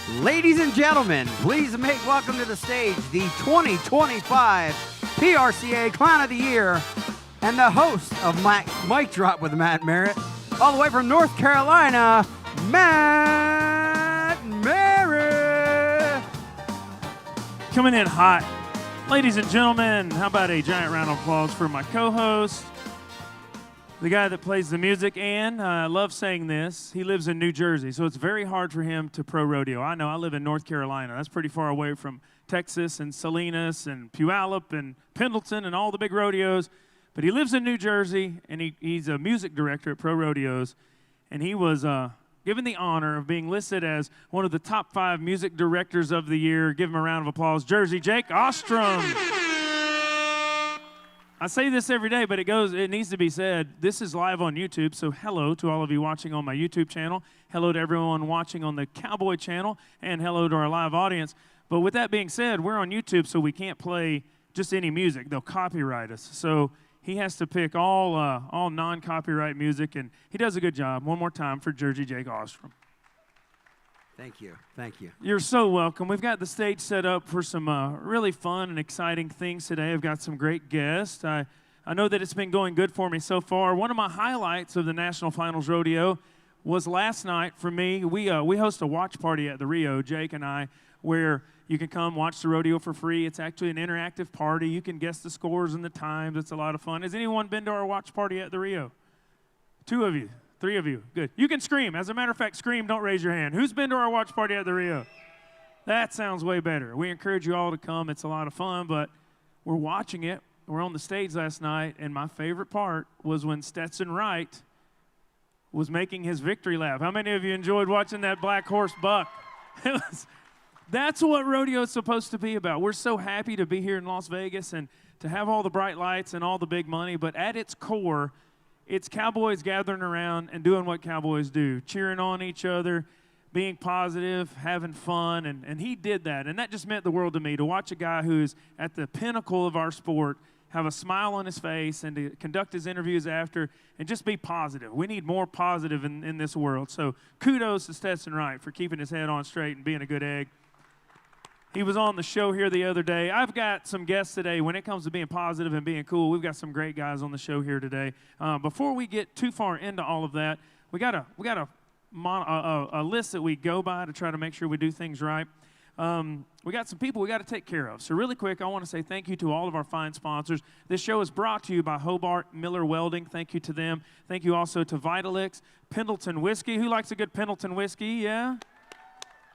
Ladies and gentlemen, please make welcome to the stage the 2025 PRCA Clown of the Year and the host of Mic Drop with Matt Merritt, all the way from North Carolina, Matt Merritt. Coming in hot. Ladies and gentlemen, how about a giant round of applause for my co-host, the guy that plays the music, and I love saying this, he lives in New Jersey, so it's very hard for him to pro rodeo. I know, I live in North Carolina. That's pretty far away from Texas and Salinas and Puyallup and Pendleton and all the big rodeos. But he lives in New Jersey, and he's a music director at Pro Rodeos, and he was given the honor of being listed as one of the top 5 music directors of the year. Give him a round of applause. Jersey Jake Ostrom. I say this every day, but it needs to be said. This is live on YouTube, so hello to all of you watching on my YouTube channel. Hello to everyone watching on the Cowboy channel, and hello to our live audience. But with that being said, we're on YouTube, so we can't play just any music. They'll copyright us. So he has to pick all non-copyright music, and he does a good job. One more time for Jersey Jake Ostrom. Thank you. Thank you. You're so welcome. We've got the stage set up for some really fun and exciting things today. I've got some great guests. I know that it's been going good for me so far. One of my highlights of the National Finals Rodeo was last night for me. We host a watch party at the Rio, Jake and I, where you can come watch the rodeo for free. It's actually an interactive party. You can guess the scores and the times. It's a lot of fun. Has anyone been to our watch party at the Rio? 2 of you. 3 of you. Good. You can scream. As a matter of fact, scream. Don't raise your hand. Who's been to our watch party at the Rio? That sounds way better. We encourage you all to come. It's a lot of fun, but we're watching it. We're on the stage last night, and my favorite part was when Stetson Wright was making his victory lap. How many of you enjoyed watching that black horse buck? That's what rodeo is supposed to be about. We're so happy to be here in Las Vegas and to have all the bright lights and all the big money, but at its core, it's cowboys gathering around and doing what cowboys do, cheering on each other, being positive, having fun, and he did that. And that just meant the world to me, to watch a guy who's at the pinnacle of our sport have a smile on his face and to conduct his interviews after and just be positive. We need more positive in this world. So kudos to Stetson Wright for keeping his head on straight and being a good egg. He was on the show here the other day. I've got some guests today. When it comes to being positive and being cool, we've got some great guys on the show here today. Before we get too far into all of that, we got a list that we go by to try to make sure we do things right. We got some people we got to take care of. So really quick, I want to say thank you to all of our fine sponsors. This show is brought to you by Hobart Miller Welding. Thank you to them. Thank you also to Vitalix, Pendleton Whiskey. Who likes a good Pendleton Whiskey? Yeah?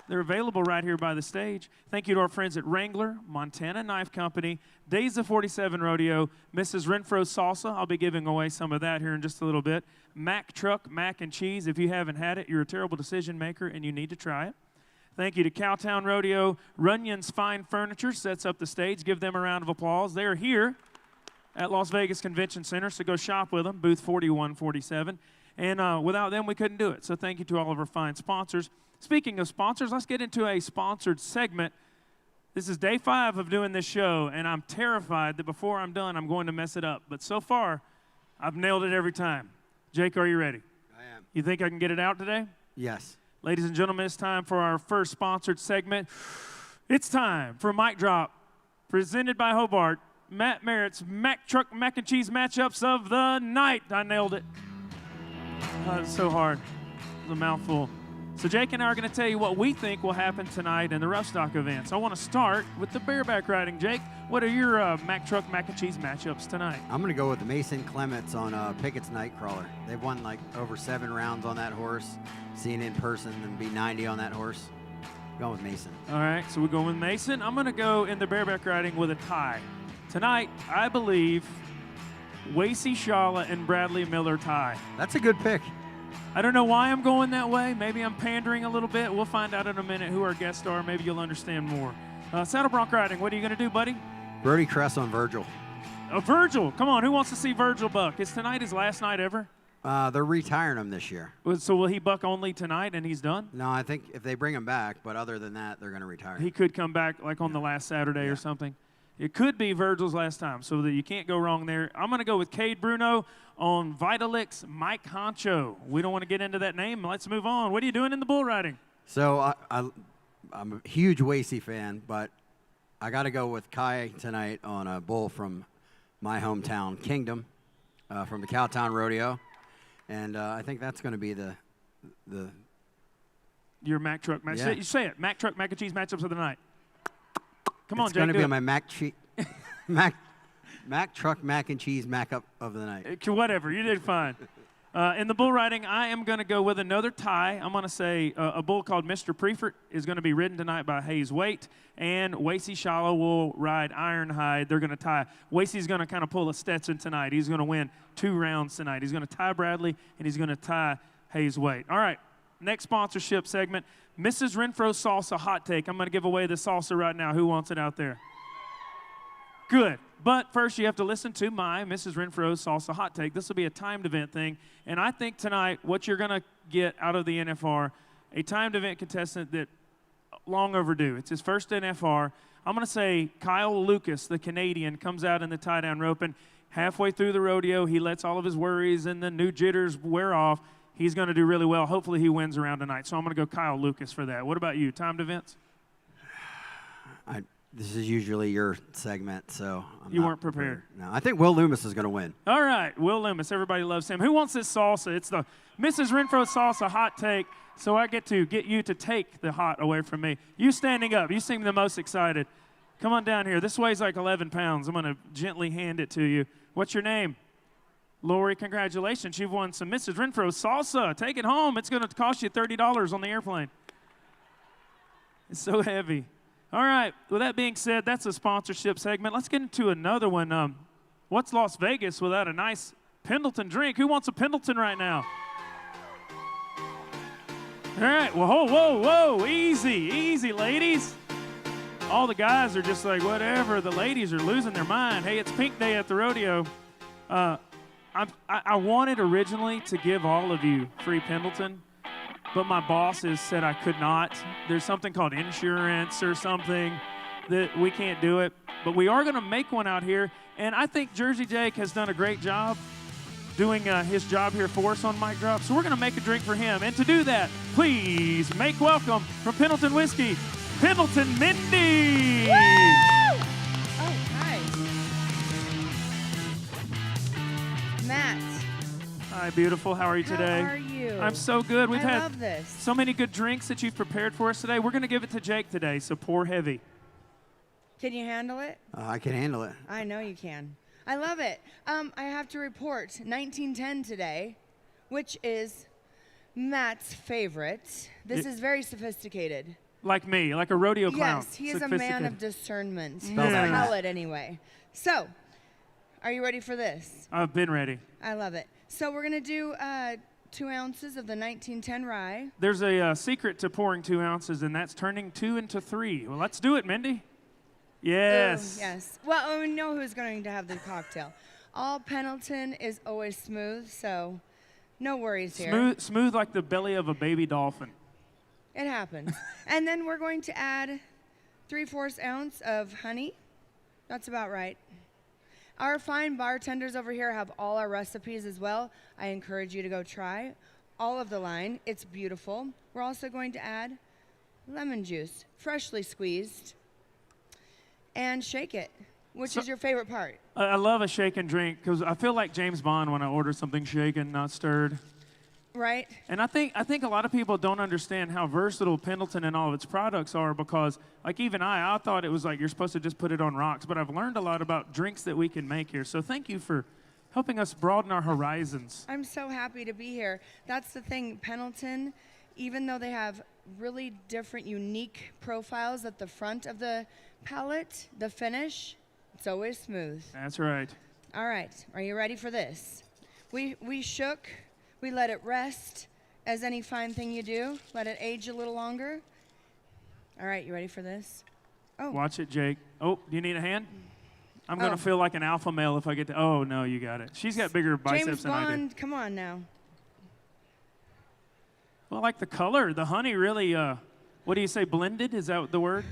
They're available right here by the stage. Thank you to our friends at Wrangler, Montana Knife Company, Days of 47 Rodeo, Mrs. Renfro's Salsa. I'll be giving away some of that here in just a little bit. Mac Truck Mac and Cheese. If you haven't had it, you're a terrible decision maker and you need to try it. Thank you to Cowtown Rodeo. Runyon's Fine Furniture sets up the stage. Give them a round of applause. They're here at Las Vegas Convention Center, so go shop with them, booth 4147. And without them, we couldn't do it. So thank you to all of our fine sponsors. Speaking of sponsors, let's get into a sponsored segment. This is day 5 of doing this show, and I'm terrified that before I'm done, I'm going to mess it up. But so far, I've nailed it every time. Jake, are you ready? I am. You think I can get it out today? Yes. Ladies and gentlemen, it's time for our first sponsored segment. It's time for Mic Drop, presented by Hobart, Matt Merritt's Mac Truck Mac and Cheese matchups of the night. I nailed it. It's so hard. It's a mouthful. So Jake and I are going to tell you what we think will happen tonight in the rough stock events. I want to start with the bareback riding. Jake, what are your Mac Truck Mac and Cheese matchups tonight? I'm going to go with Mason Clements on Pickett's Nightcrawler. They've won like over 7 rounds on that horse. Seeing in person and be 90 on that horse. Going with Mason. All right, so we're going with Mason. I'm going to go in the bareback riding with a tie. Tonight, I believe Wacey Schalla and Bradlee Miller tie. That's a good pick. I don't know why I'm going that way. Maybe I'm pandering a little bit. We'll find out in a minute who our guests are. Maybe you'll understand more. Saddle bronc riding, what are you going to do, buddy? Brody Kress on Virgil. Virgil. Come on, who wants to see Virgil buck? Is tonight his last night ever? They're retiring him this year. So will he buck only tonight and he's done? No, I think if they bring him back, but other than that, they're going to retire him. He could come back like on the last Saturday or something. It could be Virgil's last time, so that you can't go wrong there. I'm going to go with Cade Bruno on Vitalix Mike Honcho. We don't want to get into that name. Let's move on. What are you doing in the bull riding? So I'm a huge Wacey fan, but I got to go with Kai tonight on a bull from my hometown, Kingdom, from the Cowtown Rodeo. And I think that's going to be the your Mack Truck match. Yeah. You say it. Mack Truck Mac and Cheese matchups of the night. Come on, It's Jake. going to be it. on my Mack Truck Mac and Cheese Mac up of the night. Whatever. You did fine. In the bull riding, I am going to go with another tie. I'm going to say a bull called Mr. Prefert is going to be ridden tonight by Hayes Waite, and Wacey Schalla will ride Ironhide. They're going to tie. Wacey's going to kind of pull a Stetson tonight. He's going to win 2 rounds tonight. He's going to tie Bradlee, and he's going to tie Hayes Waite. All right, next sponsorship segment, Mrs. Renfro's Salsa Hot Take. I'm going to give away the salsa right now. Who wants it out there? Good. But first, you have to listen to my Mrs. Renfro's Salsa Hot Take. This will be a timed event thing. And I think tonight, what you're going to get out of the NFR, a timed event contestant that long overdue. It's his first NFR. I'm going to say Kyle Lucas, the Canadian, comes out in the tie-down rope. And halfway through the rodeo, he lets all of his worries and the new jitters wear off. He's going to do really well. Hopefully, he wins around tonight. So I'm going to go Kyle Lucas for that. What about you? Timed events? This is usually your segment, so You weren't prepared. No, I think Will Loomis is going to win. All right, Will Loomis. Everybody loves him. Who wants this salsa? It's the Mrs. Renfro Salsa Hot Take, so I get you to take the hot away from me. You standing up. You seem the most excited. Come on down here. This weighs like 11 pounds. I'm going to gently hand it to you. What's your name? Lori, congratulations. You've won some Mrs. Renfro Salsa. Take it home. It's going to cost you $30 on the airplane. It's so heavy. All right, with that being said, that's a sponsorship segment. Let's get into another one. What's Las Vegas without a nice Pendleton drink? Who wants a Pendleton right now? All right, well, whoa, easy, ladies. All the guys are just like, whatever. The ladies are losing their mind. Hey, it's pink day at the rodeo. I wanted originally to give all of you free Pendleton, but my bosses said I could not. There's something called insurance or something that we can't do it. But we are going to make one out here. And I think Jersey Jake has done a great job doing his job here for us on Mic Drop. So we're going to make a drink for him. And to do that, please make welcome from Pendleton Whiskey, Pendleton Mindy. Woo! Oh, hi. Matt. Hi, beautiful. How are you today? How are you? I'm so good. We've I had love this. so many good drinks that you've prepared for us today. We're going to give it to Jake today, so pour heavy. Can you handle it? I can handle it. I know you can. I love it. I have to report 1910 today, which is Matt's favorite. This is very sophisticated. Like me, like a rodeo clown. Yes, he is a man of discernment. Spell His that. palate, anyway. So, are you ready for this? I've been ready. I love it. So we're going to do 2 ounces of the 1910 rye. There's a secret to pouring 2 ounces, and that's turning 2 into 3. Well, let's do it, Mindy. Yes. Ooh, yes. Well, we know who's going to have the cocktail. All Pendleton is always smooth, so no worries here. Smooth like the belly of a baby dolphin. It happens. And then we're going to add 3/4 ounce of honey. That's about right. Our fine bartenders over here have all our recipes as well. I encourage you to go try all of the line. It's beautiful. We're also going to add lemon juice, freshly squeezed, and shake it. Which is your favorite part? I love a shaken drink because I feel like James Bond when I order something shaken, not stirred. Right? And I think a lot of people don't understand how versatile Pendleton and all of its products are because, like even I thought it was like you're supposed to just put it on rocks, but I've learned a lot about drinks that we can make here. So thank you for helping us broaden our horizons. I'm so happy to be here. That's the thing, Pendleton, even though they have really different, unique profiles at the front of the palate, the finish, it's always smooth. That's right. All right, are you ready for this? We shook. We let it rest, as any fine thing you do. Let it age a little longer. All right, you ready for this? Oh. Watch it, Jake. Oh, do you need a hand? I'm going to feel like an alpha male if I get to. Oh, no, you got it. She's got bigger biceps James than I do. Bond, come on now. Well, I like the color. The honey really, what do you say, blended? Is that the word?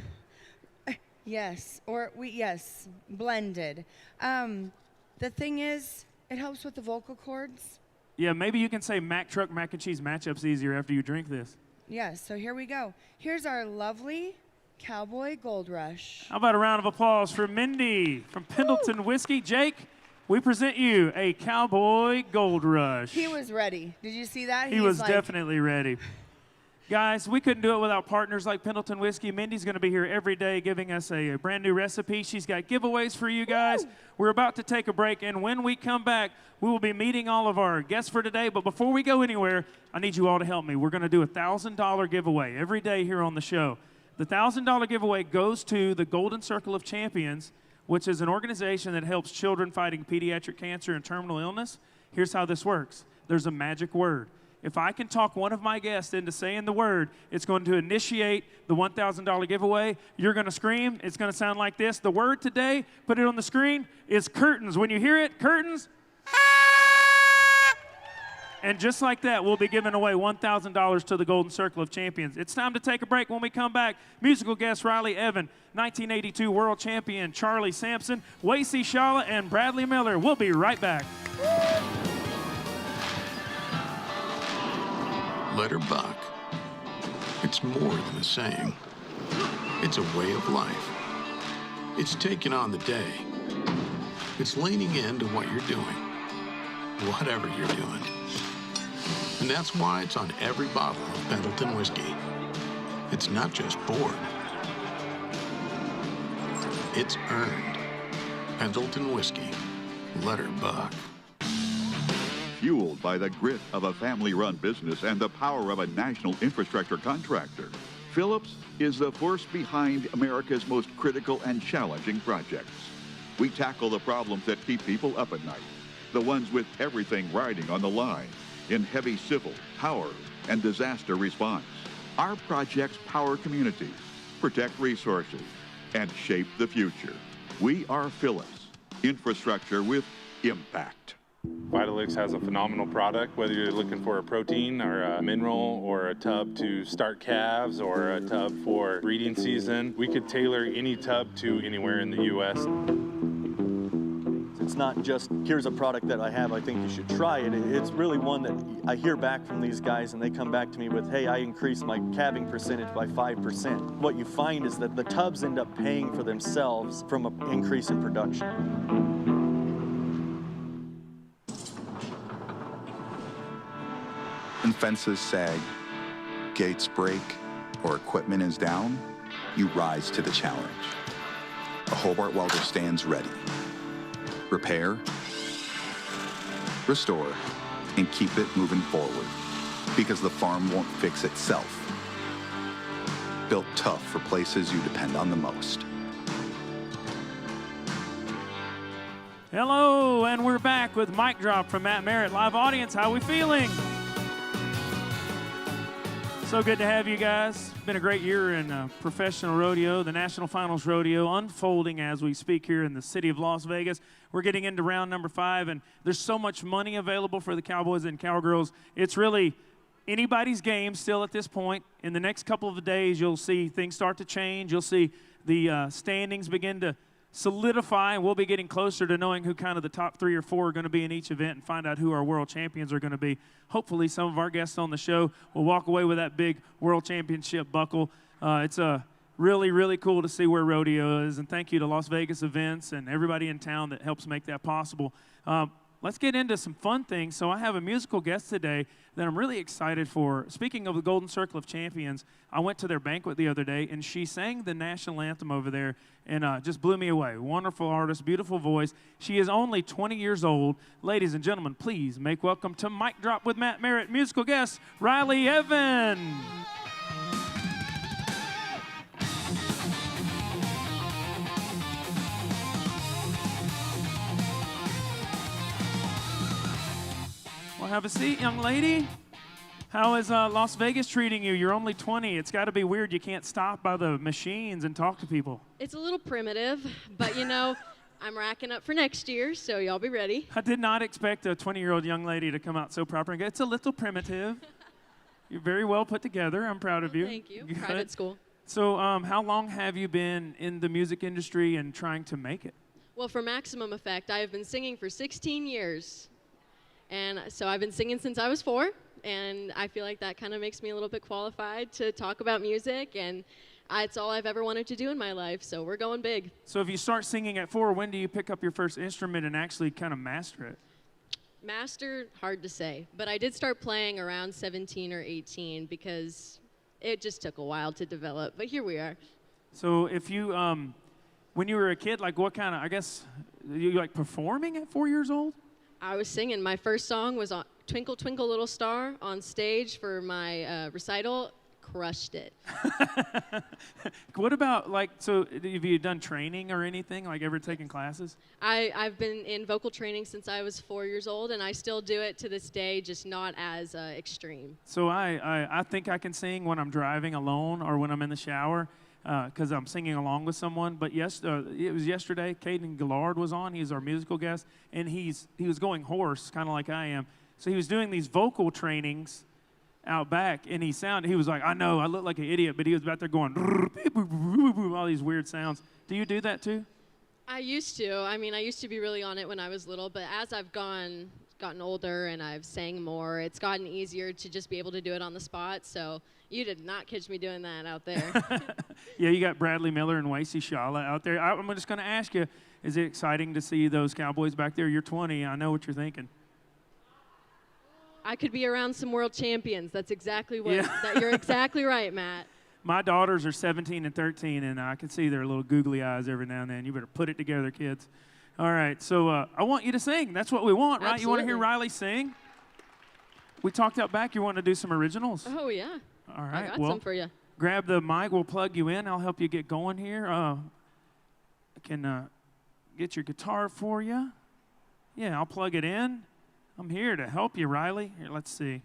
Yes, yes, blended. The thing is, it helps with the vocal cords. Yeah, maybe you can say Mack Truck Mac and Cheese matchups easier after you drink this. Yes, so here we go. Here's our lovely Cowboy Gold Rush. How about a round of applause for Mindy from Pendleton Whiskey? Jake, we present you a Cowboy Gold Rush. He was ready. Did you see that? He was definitely ready. Guys, we couldn't do it without partners like Pendleton Whiskey. Mindy's going to be here every day giving us a brand new recipe. She's got giveaways for you guys. Woo! We're about to take a break, and when we come back, we will be meeting all of our guests for today. But before we go anywhere, I need you all to help me. We're going to do a $1,000 giveaway every day here on the show. The $1,000 giveaway goes to the Golden Circle of Champions, which is an organization that helps children fighting pediatric cancer and terminal illness. Here's how this works. There's a magic word. If I can talk one of my guests into saying the word, it's going to initiate the $1,000 giveaway. You're going to scream. It's going to sound like this. The word today, put it on the screen, is curtains. When you hear it, curtains. And just like that, we'll be giving away $1,000 to the Golden Circle of Champions. It's time to take a break. When we come back, musical guest Riley Evyn, 1982 world champion Charlie Sampson, Wacey Schalla, and Bradlee Miller. We'll be right back. Let her buck. It's more than a saying. It's a way of life. It's taking on the day. It's leaning into what you're doing, whatever you're doing. And that's why it's on every bottle of Pendleton Whiskey. It's not just poured. It's earned. Pendleton Whiskey. Let her buck. Fueled by the grit of a family-run business and the power of a national infrastructure contractor, Phillips is the force behind America's most critical and challenging projects. We tackle the problems that keep people up at night, the ones with everything riding on the line, in heavy civil, power, and disaster response. Our projects power communities, protect resources, and shape the future. We are Phillips, infrastructure with impact. Vitalix has a phenomenal product, whether you're looking for a protein or a mineral or a tub to start calves or a tub for breeding season. We could tailor any tub to anywhere in the U.S. It's not just, here's a product that I have, I think you should try it. It's really one that I hear back from these guys and they come back to me with, hey, I increased my calving percentage by 5%. What you find is that the tubs end up paying for themselves from an increase in production. When fences sag, gates break, or equipment is down, you rise to the challenge. A Hobart welder stands ready. Repair, restore, and keep it moving forward, because the farm won't fix itself. Built tough for places you depend on the most. Hello, and we're back with Mic Drop from Matt Merritt. Live audience, how we feeling? So good to have you guys. It's been a great year in professional rodeo, the National Finals Rodeo, unfolding as we speak here in the city of Las Vegas. We're getting into round number 5, and there's so much money available for the Cowboys and Cowgirls. It's really anybody's game still at this point. In the next couple of days, you'll see things start to change. You'll see the standings begin to solidify, and we'll be getting closer to knowing who kind of the top 3 or 4 are going to be in each event and find out who our world champions are going to be. Hopefully some of our guests on the show will walk away with that big world championship buckle. It's really, really cool to see where rodeo is, and thank you to Las Vegas Events and everybody in town that helps make that possible. Let's get into some fun things. So I have a musical guest today that I'm really excited for. Speaking of the Golden Circle of Champions, I went to their banquet the other day, and she sang the national anthem over there and just blew me away. Wonderful artist, beautiful voice. She is only 20 years old. Ladies and gentlemen, please make welcome to Mic Drop with Matt Merritt, musical guest, Riley Evyn. Have a seat, young lady. How is Las Vegas treating you? You're only 20. It's got to be weird. You can't stop by the machines and talk to people. It's a little primitive, but you know, I'm racking up for next year, so y'all be ready. I did not expect a 20-year-old young lady to come out so proper and go, it's a little primitive. You're very well put together. I'm proud of you. Thank you. Private school. So how long have you been in the music industry and trying to make it? Well, for Maximum Effect, I have been singing for 16 years. And so I've been singing since I was 4, and I feel like that kind of makes me a little bit qualified to talk about music, and it's all I've ever wanted to do in my life, so we're going big. So if you start singing at 4, when do you pick up your first instrument and actually kind of master it? Master, hard to say, but I did start playing around 17 or 18 because it just took a while to develop, but here we are. So if you, when you were a kid, like what kind of, I guess, you like performing at 4 years old? I was singing. My first song was on Twinkle Twinkle Little Star on stage for my recital. Crushed it. What about, like, so have you done training or anything, like ever taken classes? I've been in vocal training since I was 4 years old, and I still do it to this day, just not as extreme. So I think I can sing when I'm driving alone or when I'm in the shower because I'm singing along with someone. But it was yesterday, Caden Gillard was on. He's our musical guest, and he was going hoarse, kind of like I am. So he was doing these vocal trainings out back, and he was like, I know, I look like an idiot, but he was back there going all these weird sounds. Do you do that too? I used to. I mean, I used to be really on it when I was little, but as I've gotten older and I've sang more, it's gotten easier to just be able to do it on the spot. So you did not catch me doing that out there. Yeah, you got Bradlee Miller and Wacey Schalla out there. I'm just going to ask you, is it exciting to see those Cowboys back there? You're 20. I know what you're thinking. I could be around some world champions. That's exactly what. You're exactly right, Matt. My daughters are 17 and 13, and I can see their little googly eyes every now and then. You better put it together, kids. All right, so I want you to sing. That's what we want, right? Absolutely. You want to hear Riley sing? We talked out back. You want to do some originals? Oh, yeah. All right. I got well, some for you. Grab the mic. We'll plug you in. I'll help you get going here. I can get your guitar for you. Yeah, I'll plug it in. I'm here to help you, Riley. Here, let's see.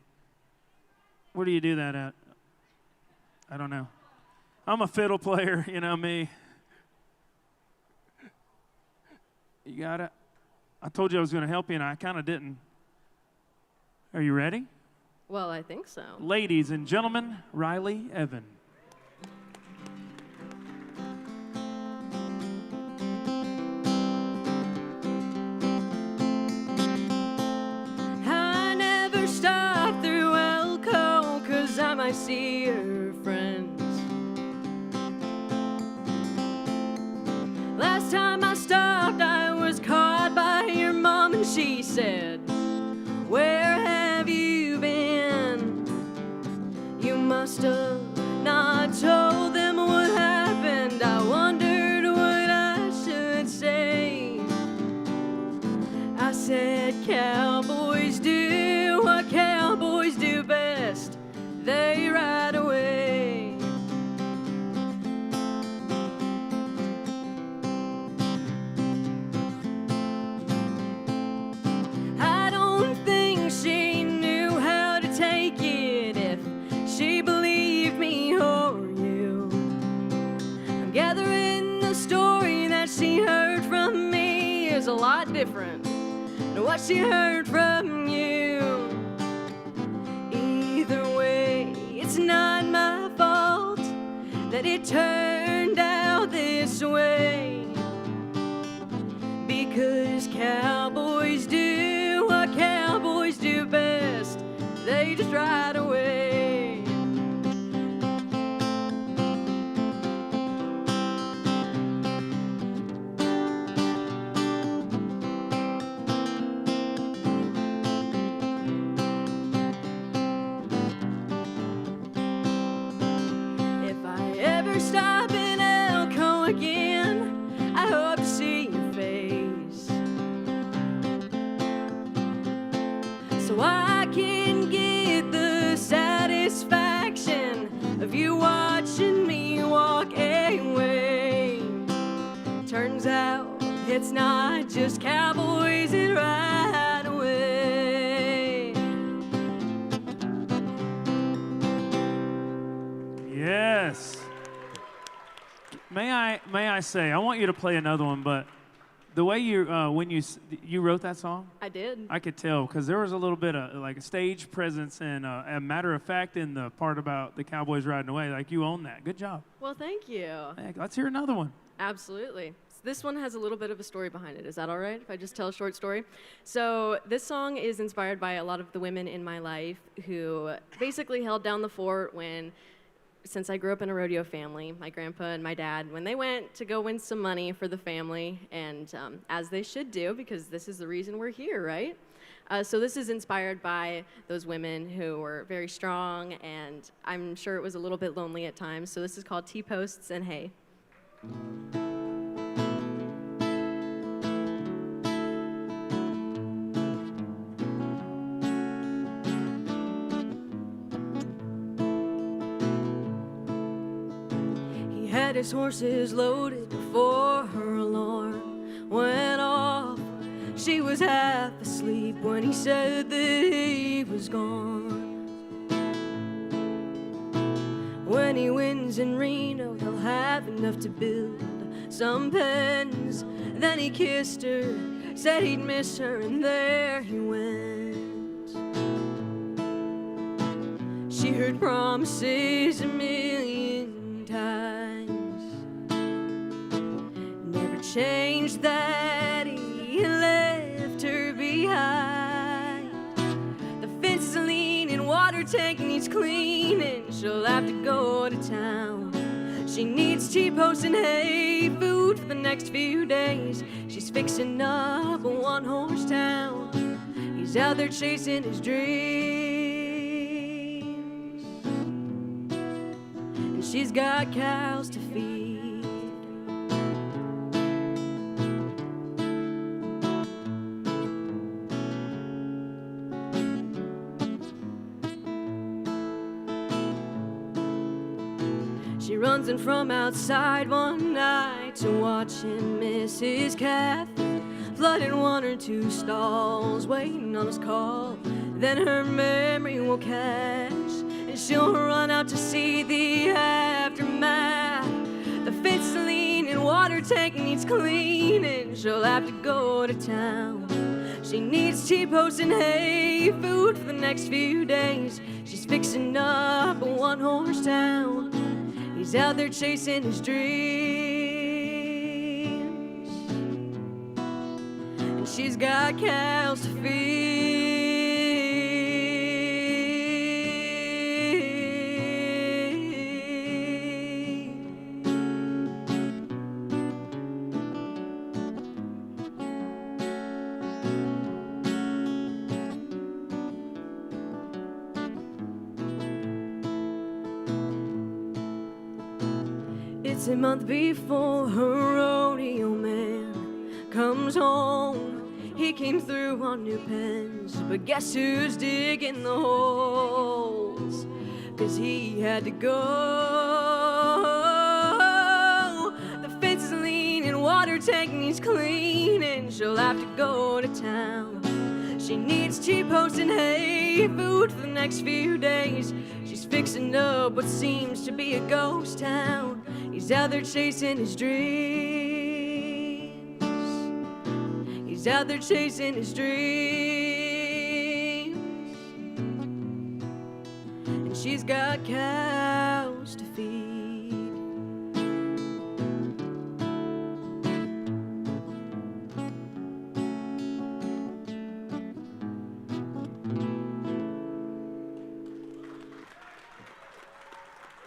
Where do you do that at? I don't know. I'm a fiddle player, you know me. You got it? I told you I was going to help you, and I kind of didn't. Are you ready? Well, I think so. Ladies and gentlemen, Riley Evyn. I see her friends. Last time I stopped, I was caught by your mom, and she said, where have you been? You must have not told them what happened. I wondered what I should say. I said, cowboys do what cowboys do best. They ride away. I don't think she knew how to take it if she believed me or you. I'm gathering the story that she heard from me is a lot different than what she heard from you. It's not my fault that it turned out this way, because cowboys do what cowboys do best. They just ride away. Stop in Elko again, I hope to see your face, so I can get the satisfaction of you watching me walk away. Turns out it's not just cowboys that ride away. Yes. May I say, I want you to play another one, but the way when you wrote that song? I did. I could tell, because there was a little bit of like a stage presence and a matter of fact in the part about the Cowboys riding away. Like, you own that. Good job. Well, thank you. Hey, let's hear another one. Absolutely. This one has a little bit of a story behind it. Is that all right if I just tell a short story? So this song is inspired by a lot of the women in my life who basically held down the fort since I grew up in a rodeo family, my grandpa and my dad, when they went to go win some money for the family, and as they should do, because this is the reason we're here, right? So this is inspired by those women who were very strong, and I'm sure it was a little bit lonely at times. So this is called T-Posts and Hay. He had his horses loaded before her alarm went off. She was half asleep when he said that he was gone. When he wins in Reno, he'll have enough to build some pens. Then he kissed her, said he'd miss her, and there he went. She heard promises a million times, never changed that he left her behind. The fence is leaning, water tank needs cleaning, she'll have to go to town. She needs T-posts and hay, food for the next few days. She's fixing up a one-horse town. He's out there chasing his dreams, and she's got cows to feed. She runs in from outside one night to watch him miss his calf. Flooded one or two stalls, waiting on his call. Then her memory will catch, and she'll run out to see the aftermath. The fence is leaning, water tank needs cleaning, she'll have to go to town. She needs T-posts and hay, food for the next few days. She's fixing up a one-horse town. He's out there chasing his dreams, and she's got cows to feed. It's a month before her rodeo man comes home. He came through on new pens, but guess who's digging the holes? 'Cause he had to go. The fence is leaning, water tank needs cleaning, she'll have to go to town. She needs T-posts and hay, food for the next few days. She's fixing up what seems to be a ghost town. He's out there chasing his dreams. He's out there chasing his dreams. And she's got cows to feed.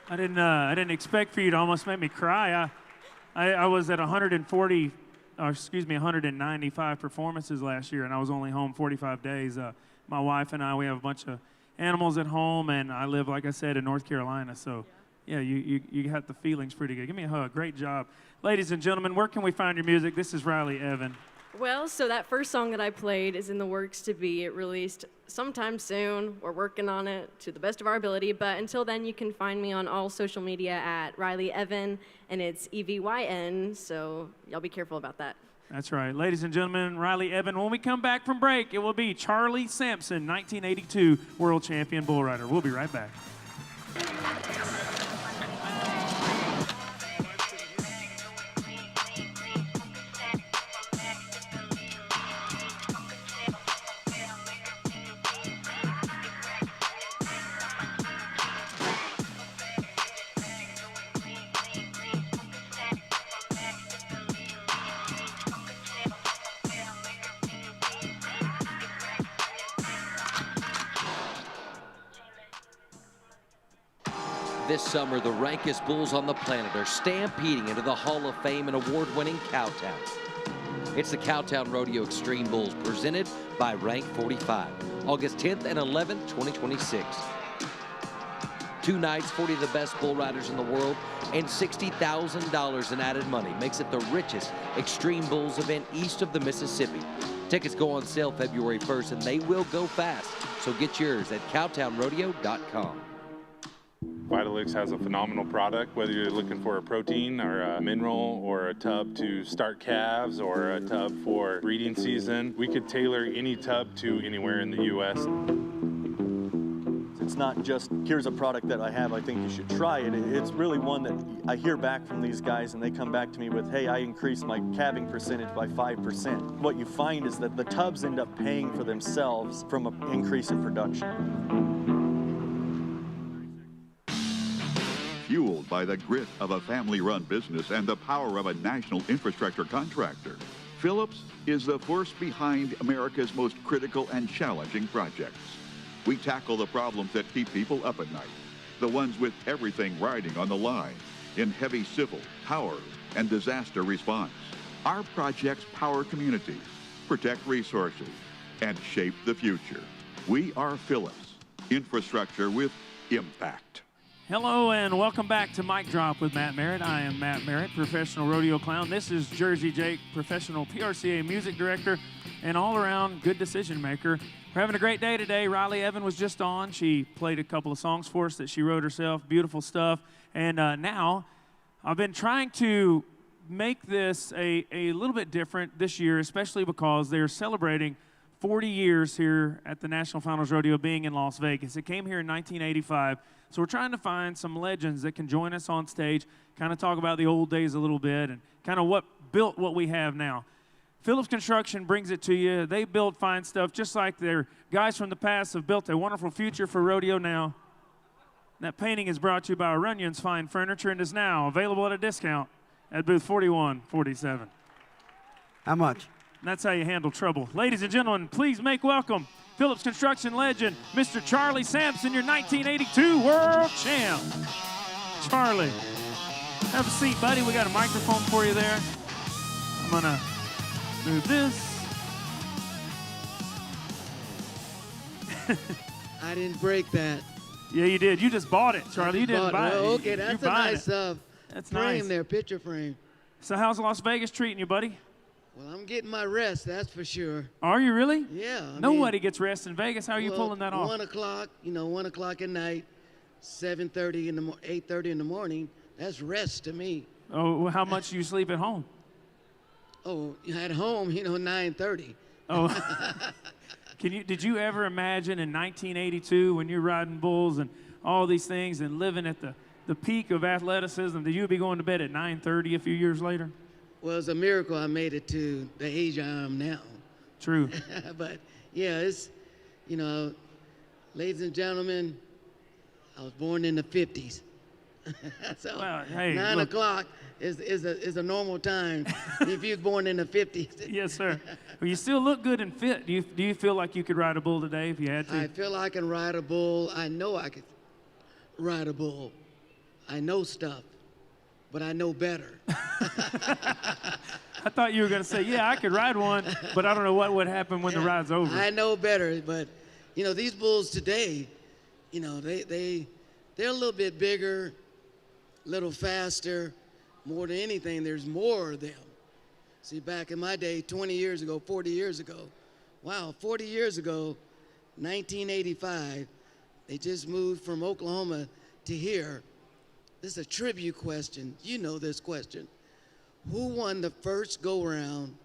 I didn't expect for you to almost make me cry. I was at 195 performances last year, and I was only home 45 days. My wife and I, we have a bunch of animals at home, and I live, like I said, in North Carolina. So, yeah, you got the feelings pretty good. Give me a hug. Great job. Ladies and gentlemen, where can we find your music? This is Riley Evyn. Well, so that first song that I played is in the works to be released sometime soon. We're working on it to the best of our ability, but until then, you can find me on all social media at Riley Evyn, and it's EVYN, so y'all be careful about that. That's right. Ladies and gentlemen, Riley Evyn. When we come back from break, it will be Charlie Sampson, 1982 world champion bull rider. We'll be right back. This summer, the rankest bulls on the planet are stampeding into the Hall of Fame and award-winning Cowtown. It's the Cowtown Rodeo Extreme Bulls, presented by Rank 45, August 10th and 11th, 2026. 2 nights, 40 of the best bull riders in the world, and $60,000 in added money makes it the richest Extreme Bulls event east of the Mississippi. Tickets go on sale February 1st, and they will go fast, so get yours at cowtownrodeo.com. Vitalix has a phenomenal product, whether you're looking for a protein or a mineral or a tub to start calves or a tub for breeding season. We could tailor any tub to anywhere in the U.S. It's not just, here's a product that I have, I think you should try it. It's really one that I hear back from these guys and they come back to me with, hey, I increased my calving percentage by 5%. What you find is that the tubs end up paying for themselves from an increase in production. Fueled by the grit of a family-run business and the power of a national infrastructure contractor, Phillips is the force behind America's most critical and challenging projects. We tackle the problems that keep people up at night, the ones with everything riding on the line in heavy civil, power, and disaster response. Our projects power communities, protect resources, and shape the future. We are Phillips, infrastructure with impact. Hello and welcome back to Mic Drop with Matt Merritt. I am Matt Merritt, professional rodeo clown. This is Jersey Jake, professional PRCA music director and all-around good decision maker. We're having a great day today. Riley Evyn was just on. She played a couple of songs for us that she wrote herself. Beautiful stuff. And now I've been trying to make this a little bit different this year, especially because they're celebrating 40 years here at the National Finals Rodeo being in Las Vegas. It came here in 1985. So we're trying to find some legends that can join us on stage, kind of talk about the old days a little bit and kind of what built what we have now. Phillips Construction brings it to you. They build fine stuff just like their guys from the past have built a wonderful future for rodeo now. That painting is brought to you by Runyon's Fine Furniture and is now available at a discount at booth 4147. How much? And that's how you handle trouble. Ladies and gentlemen, please make welcome Phillips Construction legend, Mr. Charlie Sampson, your 1982 world champ. Charlie, have a seat, buddy. We got a microphone for you there. I'm gonna move this. I didn't break that. Yeah, you did. You just bought it, Charlie. You didn't buy it. Well, okay, that's a nice that's frame nice. there, picture frame. So how's Las Vegas treating you, buddy? Well, I'm getting my rest, that's for sure. Are you really? Yeah. Nobody gets rest in Vegas. How are you pulling that off? 1 o'clock, 1 o'clock at night, 7:30 8:30 in the morning. That's rest to me. Oh, well, how much do you sleep at home? Oh, at home, 9:30. Oh. Did you ever imagine in 1982 when you're riding bulls and all these things and living at the peak of athleticism that you'd be going to bed at 9:30 a few years later? Well, it's a miracle I made it to the age I am now. True. But yeah, it's, ladies and gentlemen, I was born in the 50s. So well, hey, 9 o'clock is a normal time if you're born in the 50s. Yes, sir. Well, you still look good and fit. Do you feel like you could ride a bull today if you had to? I feel I can ride a bull. I know I could ride a bull. I know stuff, but I know better. I thought you were going to say, yeah, I could ride one, but I don't know what would happen when the ride's over. I know better, but, these bulls today, they're a little bit bigger, a little faster. More than anything, there's more of them. See, back in my day, 20 years ago, 40 years ago, 40 years ago, 1985, they just moved from Oklahoma to here. This is a tribute question. You know this question. Who won the first go-around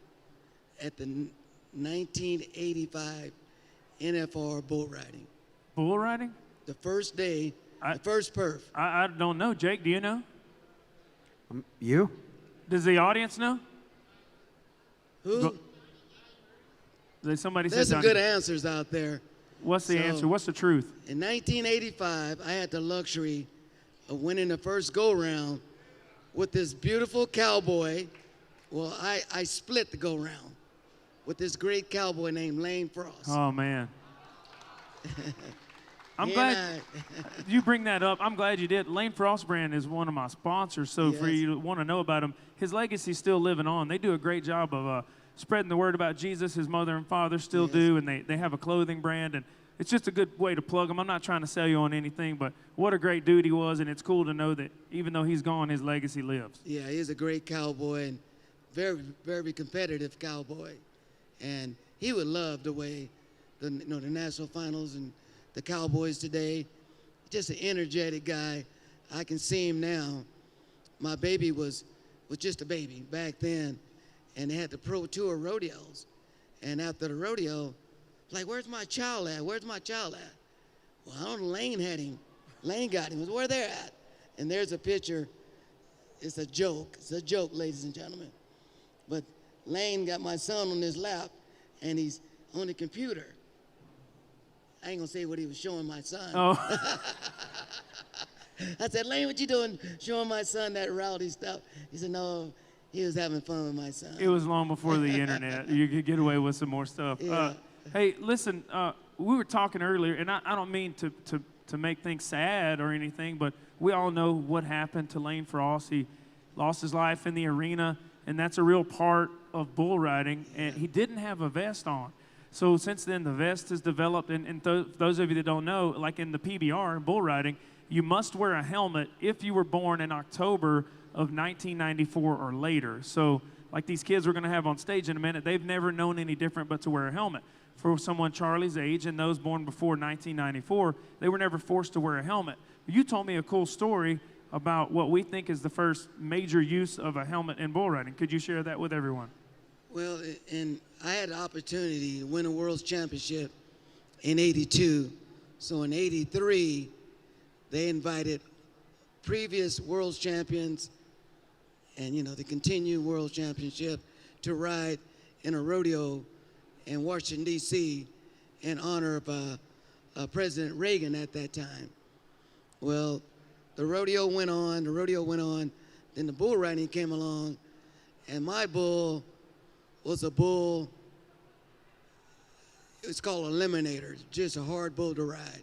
at the 1985 NFR bull riding? Bull riding? The first day, the first perf. I don't know. Jake, do you know? You? Does the audience know? Who? Somebody There's said some good answers out there. What's the answer? What's the truth? In 1985, I had the luxury of winning the first go-round with this beautiful cowboy. Well, I split the go-round with this great cowboy named Lane Frost. Oh, man. I'm glad you bring that up. I'm glad you did. Lane Frost Brand is one of my sponsors, so for you to want to know about him, his legacy's still living on. They do a great job of spreading the word about Jesus. His mother and father still do, and they have a clothing brand, and it's just a good way to plug him. I'm not trying to sell you on anything, but what a great dude he was, and it's cool to know that even though he's gone, his legacy lives. Yeah, he's a great cowboy and very, very competitive cowboy. And he would love the way the national finals and the Cowboys today. Just an energetic guy. I can see him now. My baby was just a baby back then, and they had the Pro Tour rodeos. And after the rodeo, like, where's my child at? Where's my child at? Well, I don't know. Lane had him. Lane got him. It was where they're at. And there's a picture. It's a joke. It's a joke, ladies and gentlemen. But Lane got my son on his lap, and he's on the computer. I ain't gonna say what he was showing my son. Oh. I said, Lane, what you doing showing my son that rowdy stuff? He said, no, he was having fun with my son. It was long before the internet. You could get away with some more stuff. Yeah. Hey, listen, we were talking earlier, and I don't mean to make things sad or anything, but we all know what happened to Lane Frost. He lost his life in the arena, and that's a real part of bull riding, and he didn't have a vest on. So since then, the vest has developed, and those of you that don't know, like in the PBR, in bull riding, you must wear a helmet if you were born in October of 1994 or later. So like these kids we're going to have on stage in a minute, they've never known any different but to wear a helmet. For someone Charlie's age and those born before 1994, they were never forced to wear a helmet. You told me a cool story about what we think is the first major use of a helmet in bull riding. Could you share that with everyone? Well, and I had the opportunity to win a world's championship in '82. So in '83, they invited previous world champions and, the continued world championship to ride in a rodeo in Washington, D.C. in honor of President Reagan at that time. Well, the rodeo went on, then the bull riding came along, and my bull was a bull, it's called Eliminator, just a hard bull to ride.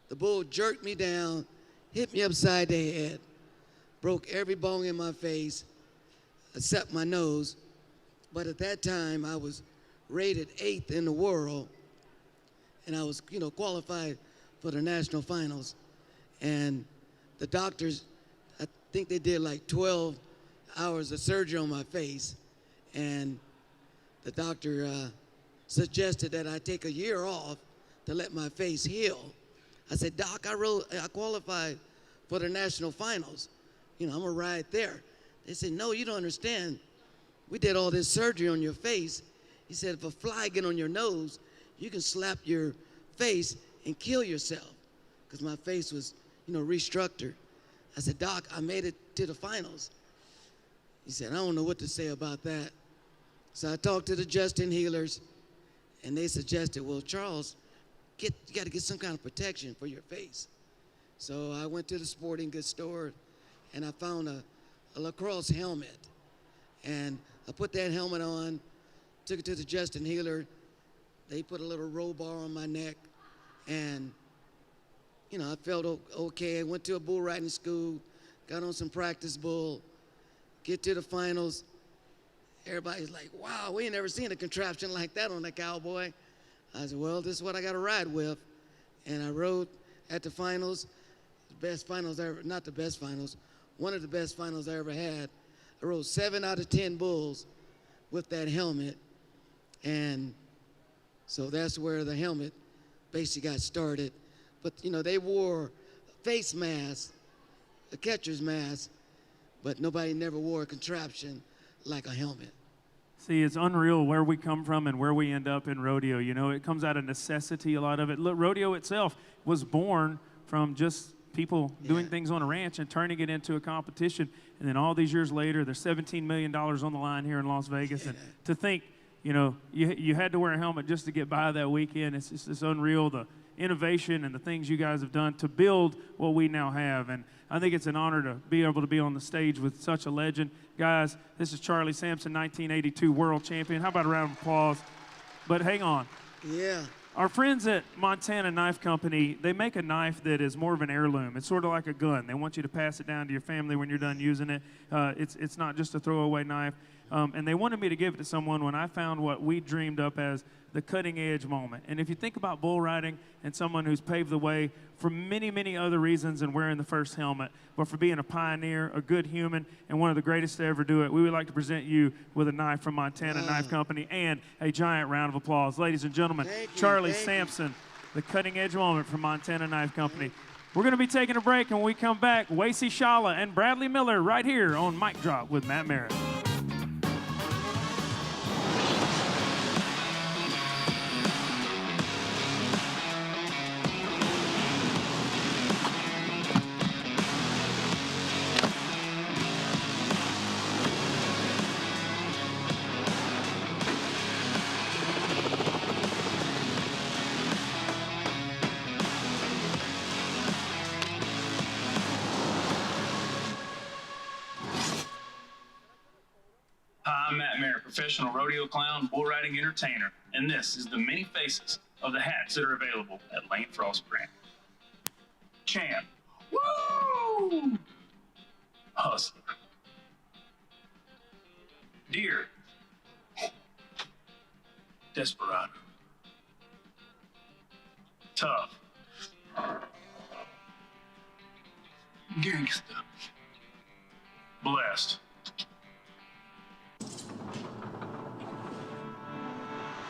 The bull jerked me down, hit me upside the head, broke every bone in my face, except my nose. But at that time, I was rated 8th in the world, and I was, qualified for the national finals. And the doctors, I think they did like 12 hours of surgery on my face, and the doctor suggested that I take a year off to let my face heal. I said, Doc, I qualified for the national finals. I'm gonna ride there. They said, no, you don't understand. We did all this surgery on your face. He said, if a fly get on your nose, you can slap your face and kill yourself. Because my face was, restructured. I said, Doc, I made it to the finals. He said, I don't know what to say about that. So I talked to the Justin healers, and they suggested, well, Charles, you got to get some kind of protection for your face. So I went to the sporting goods store, and I found a lacrosse helmet. And I put that helmet on, took it to the Justin healer. They put a little roll bar on my neck, and, I felt okay. I went to a bull riding school, got on some practice bull, get to the finals. Everybody's like, wow, we ain't never seen a contraption like that on a cowboy. I said, well, this is what I got to ride with. And I rode at the finals, the best finals I ever, not the best finals, one of the best finals I ever had. I rode 7 out of 10 bulls with that helmet. And so that's where the helmet basically got started. But, they wore a face mask, a catcher's mask, but nobody never wore a contraption like a helmet. See, it's unreal where we come from and where we end up in rodeo. It comes out of necessity, a lot of it. Look, rodeo itself was born from just people doing things on a ranch and turning it into a competition. And then all these years later, there's $17 million on the line here in Las Vegas. And to think, you had to wear a helmet just to get by that weekend. It's unreal, the innovation and the things you guys have done to build what we now have. And I think it's an honor to be able to be on the stage with such a legend. Guys, this is Charlie Sampson, 1982 world champion. How about a round of applause? But hang on. Yeah. Our friends at Montana Knife Company, they make a knife that is more of an heirloom. It's sort of like a gun. They want you to pass it down to your family when you're done using it. It's not just a throwaway knife. And they wanted me to give it to someone when I found what we dreamed up as the cutting edge moment. And if you think about bull riding and someone who's paved the way for many, many other reasons than wearing the first helmet, but for being a pioneer, a good human, and one of the greatest to ever do it, we would like to present you with a knife from Montana Knife Company and a giant round of applause. Ladies and gentlemen, Charlie Sampson, the cutting edge moment from Montana Knife Company. We're going to be taking a break, and when we come back, Wacey Schalla and Bradlee Miller right here on Mic Drop with Matt Merritt. I'm Matt Merritt, professional rodeo clown, bull riding entertainer, and this is the many faces of the hats that are available at Lane Frost brand. Champ. Woo! Hustler. Deer. Desperado. Tough. Gangsta. Blessed.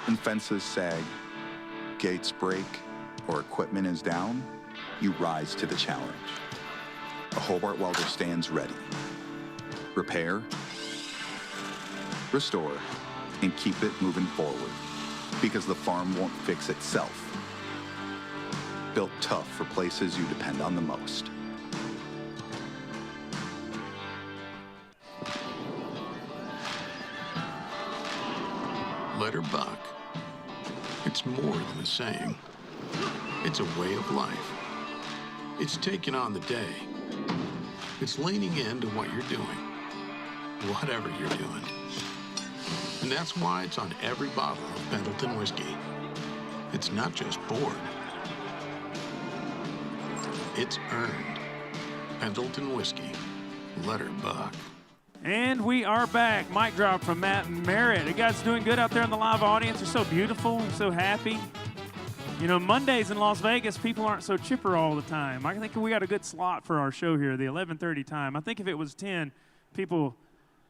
When fences sag, gates break, or equipment is down, you rise to the challenge. A Hobart welder stands ready. Repair, restore, and keep it moving forward, because the farm won't fix itself. Built tough for places you depend on the most. Let her buck. It's more than a saying. It's a way of life. It's taking on the day. It's leaning into what you're doing, whatever you're doing. And that's why it's on every bottle of Pendleton whiskey. It's not just poured. It's earned. Pendleton whiskey. Let her buck. And we are back. Mic drop from Matt Merritt. You guys doing good out there in the live audience? You're so beautiful and so happy. You know, Mondays in Las Vegas, people aren't so chipper all the time. I think we got a good slot for our show here, the 11:30 time. I think if it was 10, people,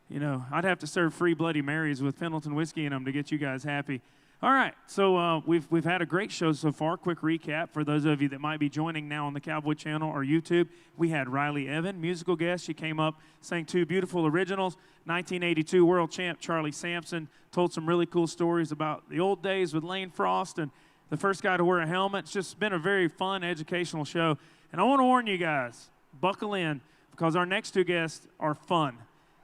you know, I'd have to serve free Bloody Marys with Pendleton whiskey in them to get you guys happy. All right, so we've had a great show so far. Quick recap for those of you that might be joining now on the Cowboy Channel or YouTube. We had Riley Evyn, musical guest. She came up, sang 2 beautiful originals. 1982 world champ Charlie Sampson told some really cool stories about the old days with Lane Frost and the first guy to wear a helmet. It's just been a very fun, educational show. And I want to warn you guys, buckle in, because our next 2 guests are fun.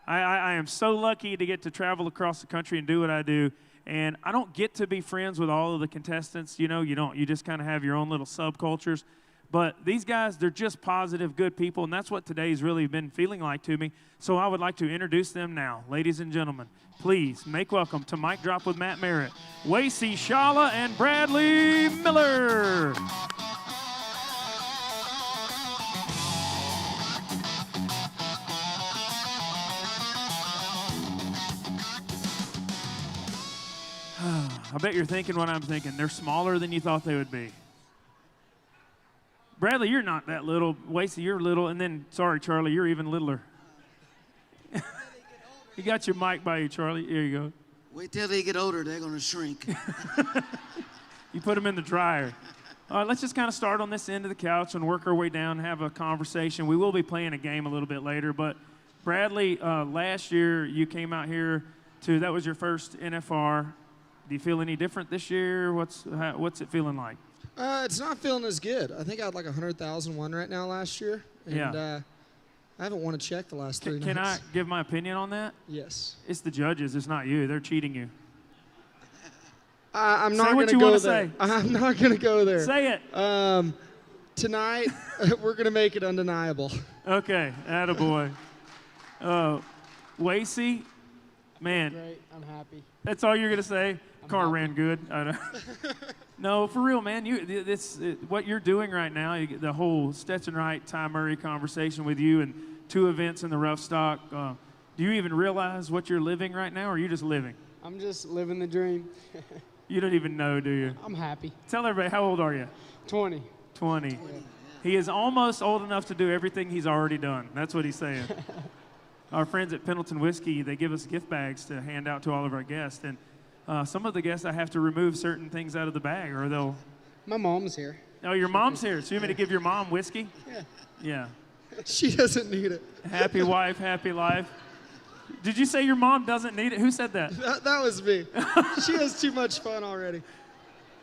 I am so lucky to get to travel across the country and do what I do. And I don't get to be friends with all of the contestants, you know, you just kind of have your own little subcultures. But these guys, they're just positive, good people, and that's what today's really been feeling like to me. So I would like to introduce them now. Ladies and gentlemen, please make welcome to Mic Drop with Matt Merritt, Wacey Schalla and Bradlee Miller. I bet you're thinking what I'm thinking. They're smaller than you thought they would be. Bradlee, you're not that little. Wacey, you're little. And then, sorry, Charlie, you're even littler. You got your mic by you, Charlie. Here you go. Wait till they get older, they're going to shrink. You put them in the dryer. All right, let's just kind of start on this end of the couch and work our way down and have a conversation. We will be playing a game a little bit later. But, Bradlee, last year you came out here that was your first NFR. Do you feel any different this year? What's it feeling like? It's not feeling as good. I think I had like 100,001 right now last year. And yeah. I haven't won a check the last 3 nights. Can I give my opinion on that? Yes. It's the judges. It's not you. They're cheating you. I'm not going to go there. Say. I'm not going to go there. Say it. Tonight, we're going to make it undeniable. Okay. Attaboy. Wacey, man. Great. I'm happy. That's all you're going to say? Car ran good. I know. No, for real, man. What you're doing right now, the whole Stetson Wright, Ty Murray conversation with you and 2 events in the rough stock. Do you even realize what you're living right now, or are you just living? I'm just living the dream. You don't even know, do you? I'm happy. Tell everybody, how old are you? 20. 20. Yeah. He is almost old enough to do everything he's already done. That's what he's saying. Our friends at Pendleton Whiskey, they give us gift bags to hand out to all of our guests. And some of the guests, I have to remove certain things out of the bag, or they'll... My mom's here. Oh, your mom's here. So you want me to give your mom whiskey? Yeah. Yeah. She doesn't need it. Happy wife, happy life. Did you say your mom doesn't need it? Who said that? That was me. She has too much fun already.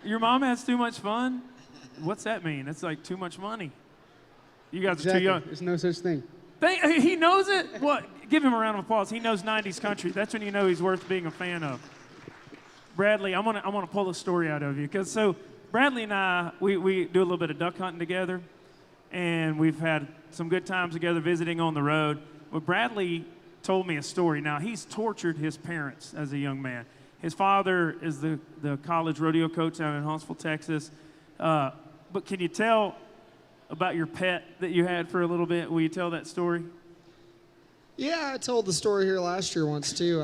Your mom has too much fun? What's that mean? It's like too much money. You guys are too young. There's no such thing. He knows it? What? Give him a round of applause. He knows 90s country. That's when you know he's worth being a fan of. Bradlee, I want to pull a story out of you. Because so Bradlee and I, we do a little bit of duck hunting together. And we've had some good times together visiting on the road. But Bradlee told me a story. Now, he's tortured his parents as a young man. His father is the college rodeo coach down in Huntsville, Texas. But can you tell about your pet that you had for a little bit? Will you tell that story? Yeah, I told the story here last year once, too.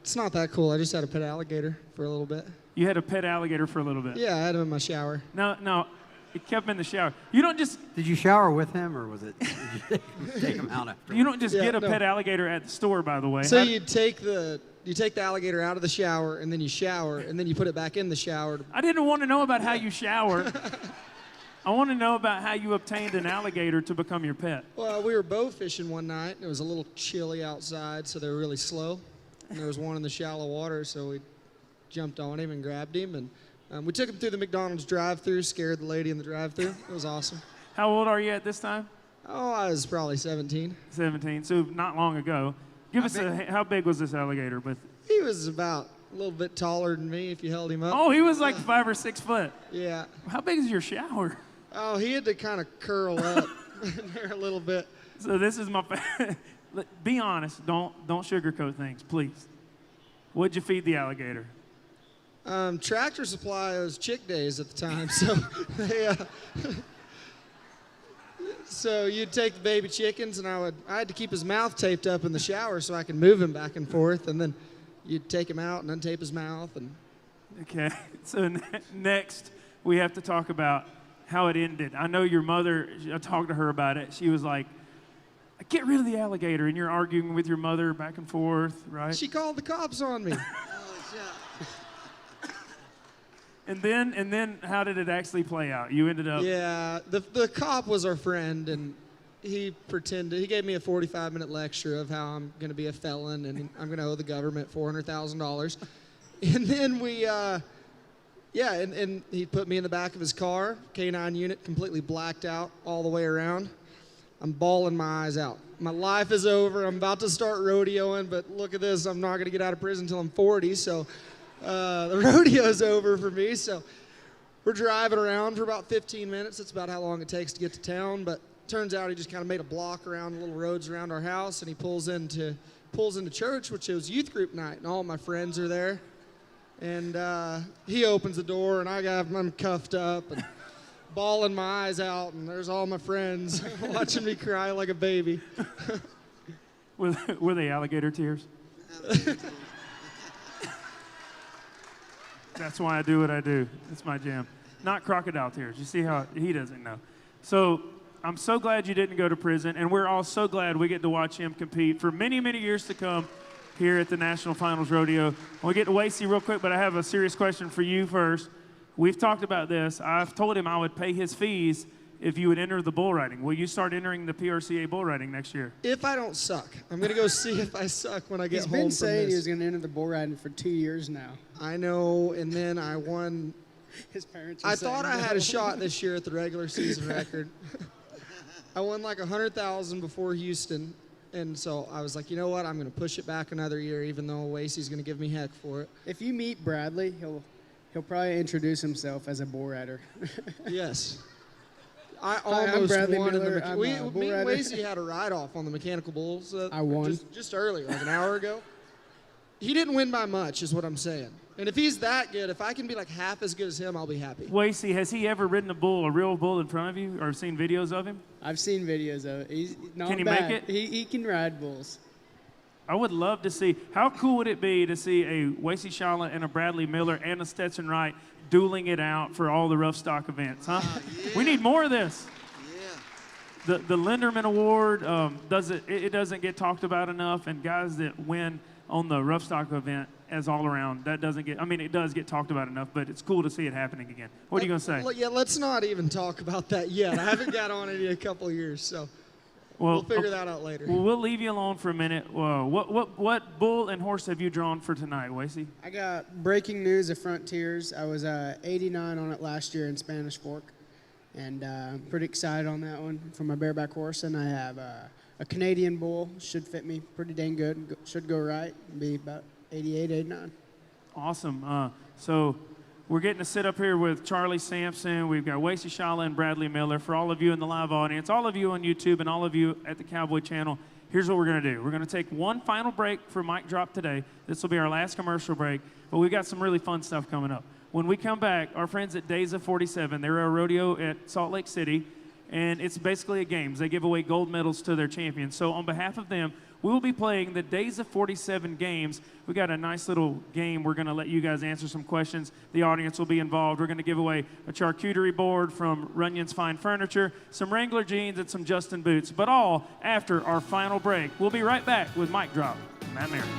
It's not that cool. I just had a pet alligator for a little bit. You had a pet alligator for a little bit? Yeah, I had him in my shower. No, you kept him in the shower. You don't just... Did you shower with him, or was it... Did you take him out after? You don't just get a pet alligator at the store, by the way. So you take the alligator out of the shower, and then you shower, and then you put it back in the shower. I didn't want to know about how you shower. I want to know about how you obtained an alligator to become your pet. Well, we were bow fishing one night, and it was a little chilly outside, so they were really slow. And there was one in the shallow water, so we jumped on him and grabbed him, and we took him through the McDonald's drive-thru, scared the lady in the drive-thru. It was awesome. How old are you at this time? Oh, I was probably 17. 17, so not long ago. Give us how big was this alligator? He was about a little bit taller than me if you held him up. Oh, he was like 5 or 6 foot. Yeah. How big is your shower? Oh, he had to kind of curl up in there a little bit. So this is my... Be honest. Don't sugarcoat things, please. What'd you feed the alligator? Tractor Supply was Chick Days at the time, so so you'd take the baby chickens, and I had to keep his mouth taped up in the shower so I could move him back and forth, and then you'd take him out and untape his mouth. And okay, so next we have to talk about how it ended. I know your mother, I talked to her about it. She was like, get rid of the alligator, and you're arguing with your mother back and forth, right? She called the cops on me. And then how did it actually play out? You ended up... Yeah, the cop was our friend, and he gave me a 45-minute lecture of how I'm going to be a felon and I'm going to owe the government $400,000. And then and he put me in the back of his car, K-9 unit, completely blacked out all the way around. I'm bawling my eyes out. My life is over. I'm about to start rodeoing, but look at this. I'm not going to get out of prison until I'm 40, so... the rodeo's over for me, so we're driving around for about 15 minutes. That's about how long it takes to get to town, but turns out he just kind of made a block around the little roads around our house, and he pulls into church, which was youth group night, and all my friends are there. And he opens the door, and I'm cuffed up and bawling my eyes out, and there's all my friends watching me cry like a baby. Were they alligator tears? That's why I do what I do. It's my jam. Not crocodile tears. You see how he doesn't know. So I'm so glad you didn't go to prison, and we're all so glad we get to watch him compete for many, many years to come here at the National Finals Rodeo. We'll get to Wacey real quick, but I have a serious question for you first. We've talked about this. I've told him I would pay his fees if you would enter the bull riding. Will you start entering the PRCA bull riding next year? If I don't suck. I'm going to go see if I suck when I get home from this. He's been saying he was going to enter the bull riding for 2 years now. I know, and then I won. His parents I thought I had a shot this year at the regular season record. I won like $100,000 before Houston, and so I was like, you know what? I'm going to push it back another year, even though Wacey's going to give me heck for it. If you meet Bradlee, he'll probably introduce himself as a bull rider. Yes. I almost Bradlee won. Miller. Me and Wacey had a ride-off on the mechanical bulls. I won. Just earlier, like an hour ago. He didn't win by much, is what I'm saying. And if he's that good, if I can be like half as good as him, I'll be happy. Wacey, has he ever ridden a real bull in front of you, or seen videos of him? I've seen videos of it. He's not Can he bad. make it? He can ride bulls. I would love to see, how cool would it be to see a Wacey Schalla and a Bradlee Miller and a Stetson Wright dueling it out for all the rough stock events, huh? Yeah. We need more of this. Yeah. The Linderman Award, it doesn't get talked about enough, and guys that win on the rough stock event as all around, that doesn't get, I mean, it does get talked about enough, but it's cool to see it happening again. What are you going to say? Yeah, let's not even talk about that yet. I haven't got on it in a couple of years, so we'll figure that out later. Well, we'll leave you alone for a minute. What bull and horse have you drawn for tonight, Wacey? I got Breaking News of Frontiers. I was 89 on it last year in Spanish Fork, and I'm pretty excited on that one for my bareback horse. And I have a Canadian bull, should fit me pretty dang good, should go right, be about 88, 89. Awesome. So we're getting to sit up here with Charlie Sampson. We've got Wacey Schalla and Bradlee Miller. For all of you in the live audience, all of you on YouTube, and all of you at the Cowboy Channel, here's what we're going to do. We're going to take one final break for Mic Drop today. This will be our last commercial break, but we've got some really fun stuff coming up. When we come back, our friends at Days of 47, they're a rodeo at Salt Lake City, and it's basically a games. They give away gold medals to their champions. So on behalf of them, we will be playing the Days of 47 games. We got a nice little game. We're going to let you guys answer some questions. The audience will be involved. We're going to give away a charcuterie board from Runyon's Fine Furniture, some Wrangler jeans, and some Justin boots. But all after our final break. We'll be right back with Mic Drop. Matt Merritt.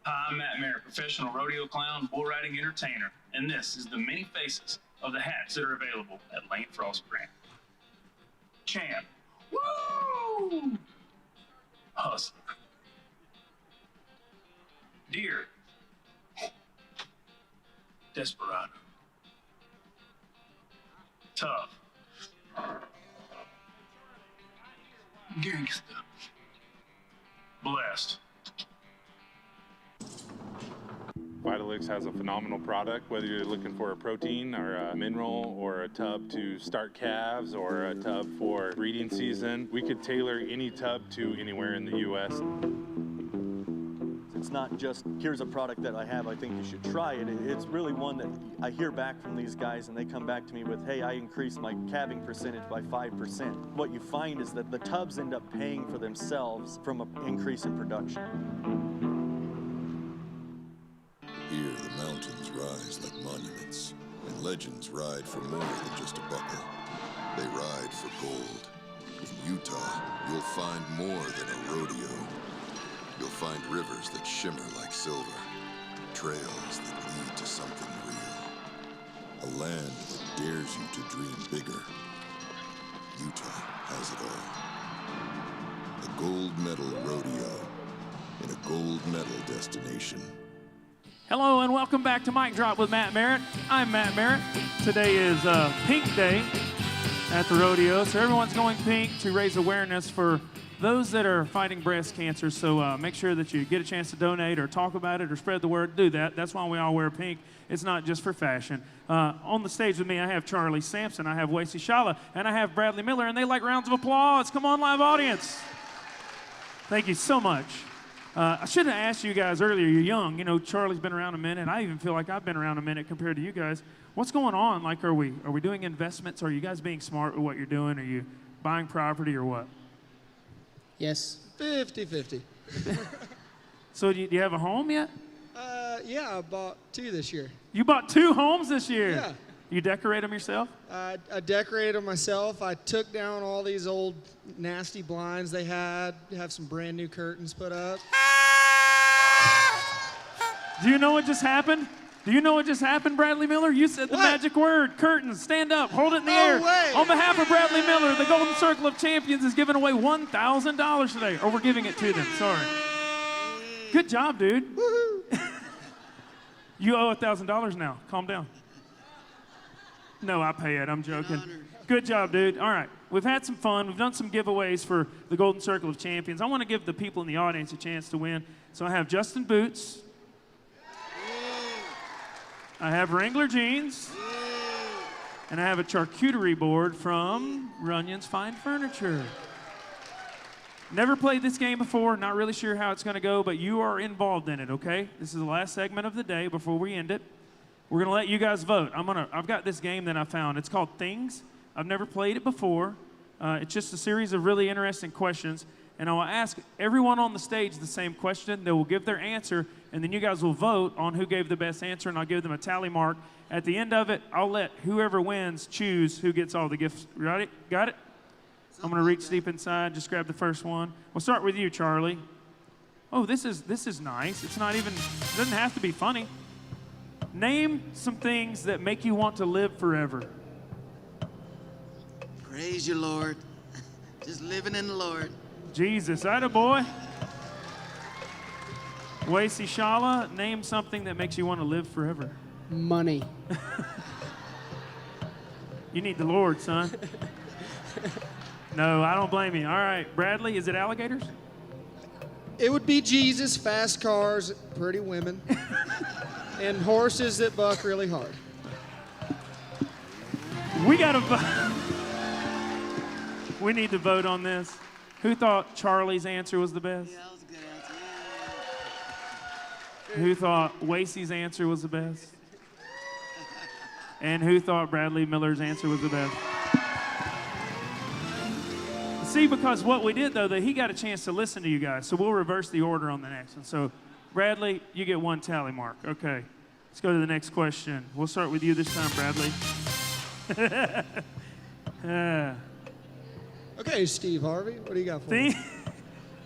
I'm Matt Merritt, professional rodeo clown, bull riding entertainer, and this is the many faces of the hats that are available at Lane Frost Brand. Champ. Woo! Hustler. Deer. Desperado. Tough. Gangsta. Blessed. Vitalix has a phenomenal product, whether you're looking for a protein or a mineral or a tub to start calves or a tub for breeding season. We could tailor any tub to anywhere in the U.S. It's not just, here's a product that I have, I think you should try it. It's really one that I hear back from these guys and they come back to me with, hey, I increased my calving percentage by 5%. What you find is that the tubs end up paying for themselves from an increase in production. Here, the mountains rise like monuments, and legends ride for more than just a buckle. They ride for gold. In Utah, you'll find more than a rodeo. You'll find rivers that shimmer like silver, trails that lead to something real. A land that dares you to dream bigger. Utah has it all. A gold medal rodeo in a gold medal destination. Hello and welcome back to Mic Drop with Matt Merritt. I'm Matt Merritt. Today is Pink Day at the rodeo, so everyone's going pink to raise awareness for those that are fighting breast cancer. So make sure that you get a chance to donate or talk about it or spread the word. Do that. That's why we all wear pink. It's not just for fashion. On the stage with me, I have Charlie Sampson, I have Wacey Schalla, and I have Bradlee Miller, and they like rounds of applause. Come on, live audience. Thank you so much. I should have asked you guys earlier. You're young. You know, Charlie's been around a minute. I even feel like I've been around a minute compared to you guys. What's going on? Like, are we doing investments? Are you guys being smart with what you're doing? Are you buying property or what? Yes. 50-50. So do you have a home yet? Yeah, I bought 2 this year. You bought 2 homes this year? Yeah. You decorate them yourself? I decorated them myself. I took down all these old nasty blinds they had, have some brand new curtains put up. Do you know what just happened? Do you know what just happened, Bradlee Miller? You said the magic word, curtains. Stand up, hold it in the air. Way. On behalf of Bradlee Miller, the Golden Circle of Champions is giving away $1,000 today. Or we're giving it to them, sorry. Good job, dude. You owe $1,000 now. Calm down. No, I pay it. I'm joking. Good job, dude. All right. We've had some fun. We've done some giveaways for the Golden Circle of Champions. I want to give the people in the audience a chance to win. So I have Justin Boots. I have Wrangler jeans. And I have a charcuterie board from Runyon's Fine Furniture. Never played this game before, not really sure how it's going to go, but you are involved in it, okay? This is the last segment of the day before we end it. We're going to let you guys vote. I've got this game that I found. It's called Things. I've never played it before. It's just a series of really interesting questions, and I will ask everyone on the stage the same question. They will give their answer, and then you guys will vote on who gave the best answer, and I'll give them a tally mark. At the end of it, I'll let whoever wins choose who gets all the gifts. Right? Got it? I'm going to reach deep inside. Just grab the first one. We'll start with you, Charlie. Oh, this is nice. It's not even, it doesn't have to be funny. Name some things that make you want to live forever. Praise you, Lord. Just living in the Lord. Jesus, attaboy. Wacey Schalla, name something that makes you want to live forever. Money. You need the Lord, son. No, I don't blame you. All right, Bradlee, is it alligators? It would be Jesus, fast cars, pretty women, and horses that buck really hard. We got to vote. We need to vote on this. Who thought Charlie's answer was the best? Yeah, that was a good answer. Who thought Wacey's answer was the best? And who thought Bradlee Miller's answer was the best? See, because what we did, though, that he got a chance to listen to you guys, so we'll reverse the order on the next one. So, Bradlee, you get one tally mark. Okay. Let's go to the next question. We'll start with you this time, Bradlee. Okay, Steve Harvey, what do you got for me?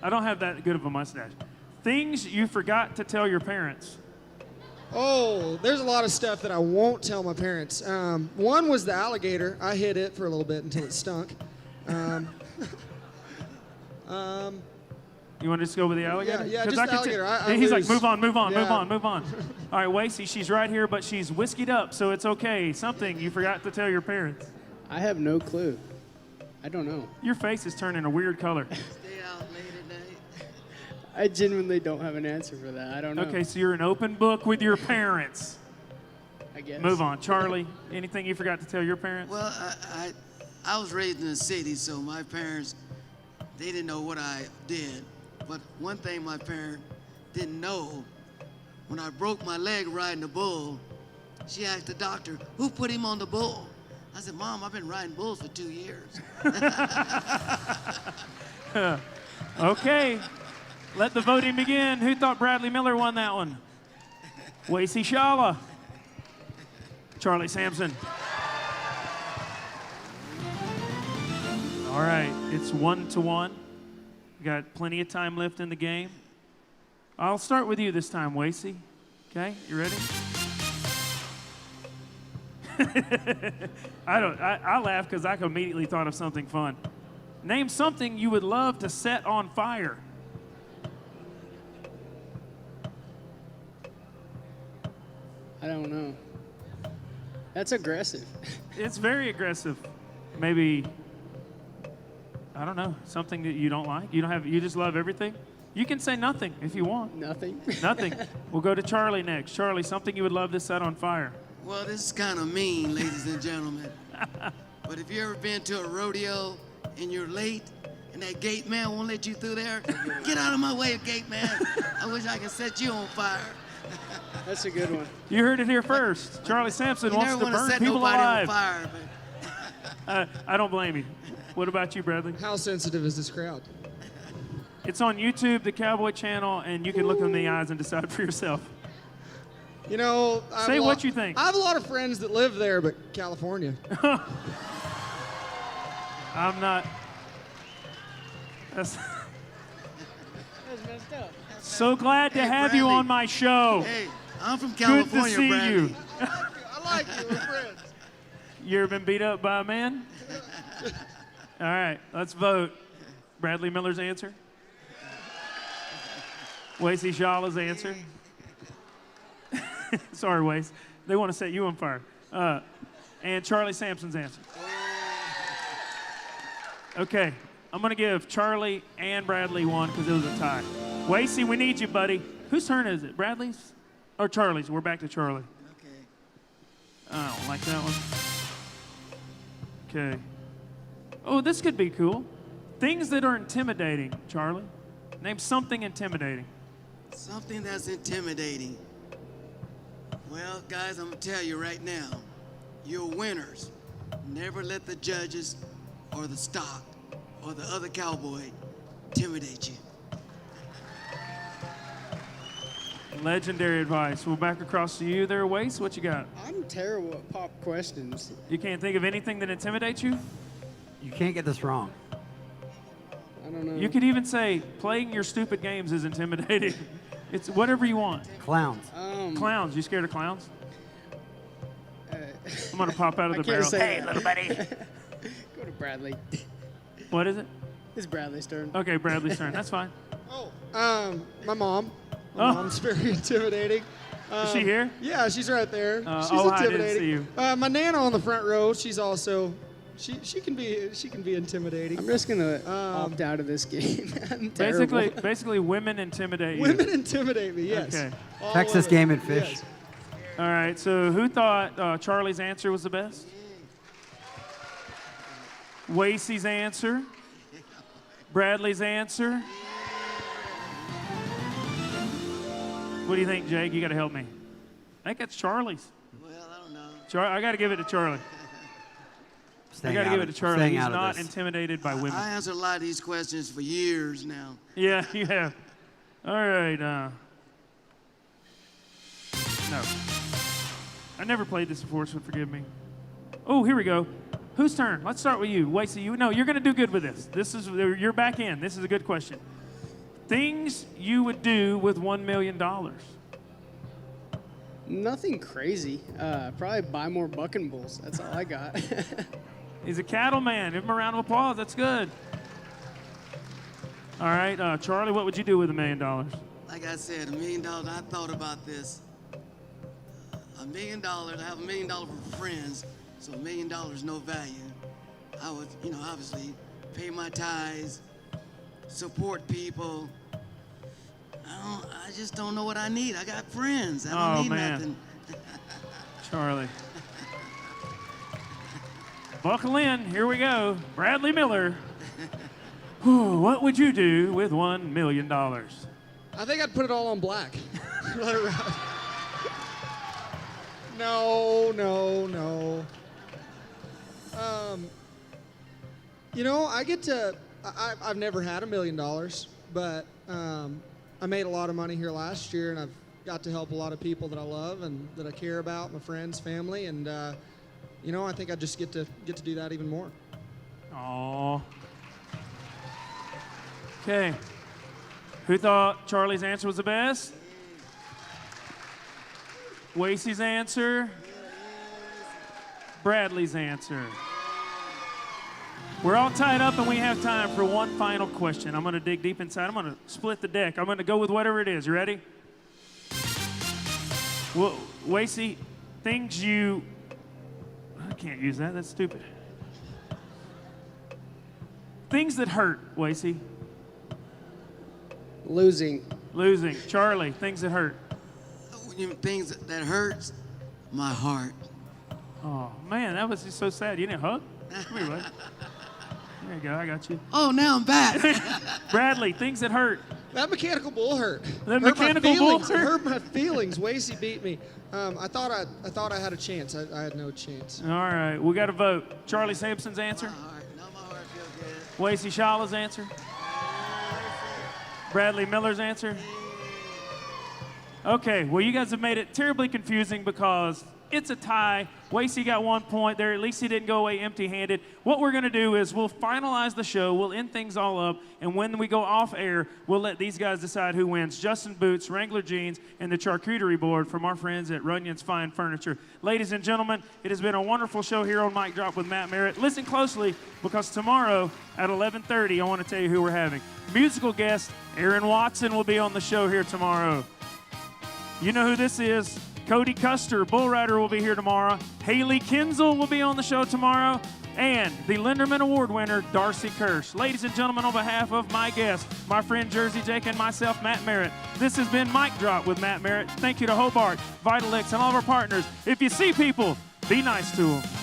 I don't have that good of a mustache. Things you forgot to tell your parents. Oh, there's a lot of stuff that I won't tell my parents. One was the alligator. I hid it for a little bit until it stunk. You want to just go with the alligator? Yeah, just the alligator. He's like, move on. Yeah. All right, Wacey, she's right here, but she's whiskeyed up, so it's okay. Something you forgot to tell your parents. I have no clue. I don't know. Your face is turning a weird color. Stay out late at night. I genuinely don't have an answer for that. I don't know. Okay, so you're an open book with your parents. I guess. Move on. Charlie, anything you forgot to tell your parents? Well, I was raised in the city, so my parents, they didn't know what I did. But one thing my parent didn't know, when I broke my leg riding a bull, she asked the doctor, who put him on the bull? I said, Mom, I've been riding bulls for 2 years. Okay. Let the voting begin. Who thought Bradlee Miller won that one? Wacey Schalla. Charlie Sampson. All right, it's 1-1. We got plenty of time left in the game. I'll start with you this time, Wacey. Okay, you ready? I laugh because I immediately thought of something fun. Name something you would love to set on fire. I don't know. That's aggressive. It's very aggressive. Maybe, I don't know, something that you don't like? You just love everything? You can say nothing if you want. Nothing. Nothing. We'll go to Charlie next. Charlie, something you would love to set on fire. Well, this is kind of mean, ladies and gentlemen. But if you ever been to a rodeo and you're late and that gate man won't let you through there, get out of my way, gate man. I wish I could set you on fire. That's a good one. You heard it here first. Charlie Sampson wants to burn set people nobody alive. on fire, but I don't blame you. What about you, Bradlee? How sensitive is this crowd? It's on YouTube, the Cowboy Channel, and you can look them in the eyes and decide for yourself. You know, Say what you think. I have a lot of friends that live there, but California. I'm not. That's messed up. so glad to have you on my show. Hey, I'm from California, Good to see Bradlee. you. I like you. We're friends. You ever been beat up by a man? All right, let's vote. Bradlee Miller's answer. Wacey Schalla's answer. Sorry, Wace. They want to set you on fire. And Charlie Sampson's answer. Okay, I'm going to give Charlie and Bradlee one because it was a tie. Wacey, we need you, buddy. Whose turn is it? Bradlee's? Or Charlie's? We're back to Charlie. Okay. I don't like that one. Okay. Oh, this could be cool. Things that are intimidating, Charlie. Name something intimidating. Something that's intimidating. Well, guys, I'm going to tell you right now, you're winners. Never let the judges or the stock or the other cowboy intimidate you. Legendary advice. We're back across to you there, Wace. What you got? I'm terrible at pop questions. You can't think of anything that intimidates you? You can't get this wrong. I don't know. You could even say playing your stupid games is intimidating. It's whatever you want. Clowns. Clowns. You scared of clowns? I'm going to pop out of the barrel. Hey, little buddy. Go to Bradlee. What is it? It's Bradlee's turn. Okay, Bradlee's turn. That's fine. My mom. My mom's very intimidating. Is she here? Yeah, she's right there. She's I intimidating. didn't see you. My nana on the front row. She's also she can be intimidating. I'm just gonna opt out of this game. I'm terrible. Basically, women intimidate you. Women intimidate me. Yes. Okay. Texas Game and Fish. Yes. All right. So who thought Charlie's answer was the best? Wacey's answer. Bradlee's answer. What do you think, Jake? You got to help me. I think that's Charlie's. Well, I don't know. I got to give it to Charlie. I got to give it to Charlie. He's not intimidated by women. I answered a lot of these questions for years now. Yeah, you have. All right. No. I never played this before, so forgive me. Oh, here we go. Whose turn? Let's start with you. Wacey, you're going to do good with this. You're back in. This is a good question. Things you would do with $1 million. Nothing crazy. Probably buy more bucking bulls. That's all I got. He's a cattleman. Give him a round of applause. That's good. All right, Charlie, what would you do with $1 million? Like I said, $1 million, I thought about this. $1 million, I have $1 million for friends, so $1 million no value. I would, obviously pay my tithes, support people. I just don't know what I need. I got friends. I don't need nothing. Charlie. Buckle in. Here we go. Bradlee Miller. What would you do with $1 million? I think I'd put it all on black. Let it ride. No. I've never had $1 million, but I made a lot of money here last year, and I've got to help a lot of people that I love and that I care about, my friends, family, and I think I just get to do that even more. Aw. Okay. Who thought Charlie's answer was the best? Wacey's answer? Bradlee's answer. We're all tied up and we have time for one final question. I'm going to dig deep inside. I'm going to split the deck. I'm going to go with whatever it is. You ready? Well, Wacey, things you... I can't use that. That's stupid. Things that hurt, Wacey. Losing. Charlie, things that hurt. Things that hurts my heart. Oh, man, that was just so sad. You didn't hug? Come here, bud. There you go. I got you. Oh, now I'm back. Bradlee, things that hurt. That mechanical bull hurt. The mechanical bull hurt? Hurt my feelings. Wacey beat me. I thought I had a chance. I had no chance. All right, we got to vote. Charlie Sampson's answer. My heart feels good. Wacey Schalla's answer. Bradlee Miller's answer. Okay, well, you guys have made it terribly confusing because it's a tie. Wacey got 1 point there. At least he didn't go away empty-handed. What we're going to do is we'll finalize the show. We'll end things all up. And when we go off air, we'll let these guys decide who wins. Justin Boots, Wrangler Jeans, and the charcuterie board from our friends at Runyon's Fine Furniture. Ladies and gentlemen, it has been a wonderful show here on Mic Drop with Matt Merritt. Listen closely because tomorrow at 11:30, I want to tell you who we're having. Musical guest Aaron Watson will be on the show here tomorrow. You know who this is. Cody Custer, bull rider, will be here tomorrow. Haley Kinzel will be on the show tomorrow. And the Linderman Award winner, Darcy Kirsch. Ladies and gentlemen, on behalf of my guests, my friend Jersey Jake and myself, Matt Merritt, this has been Mic Drop with Matt Merritt. Thank you to Hobart, Vitalix, and all of our partners. If you see people, be nice to them.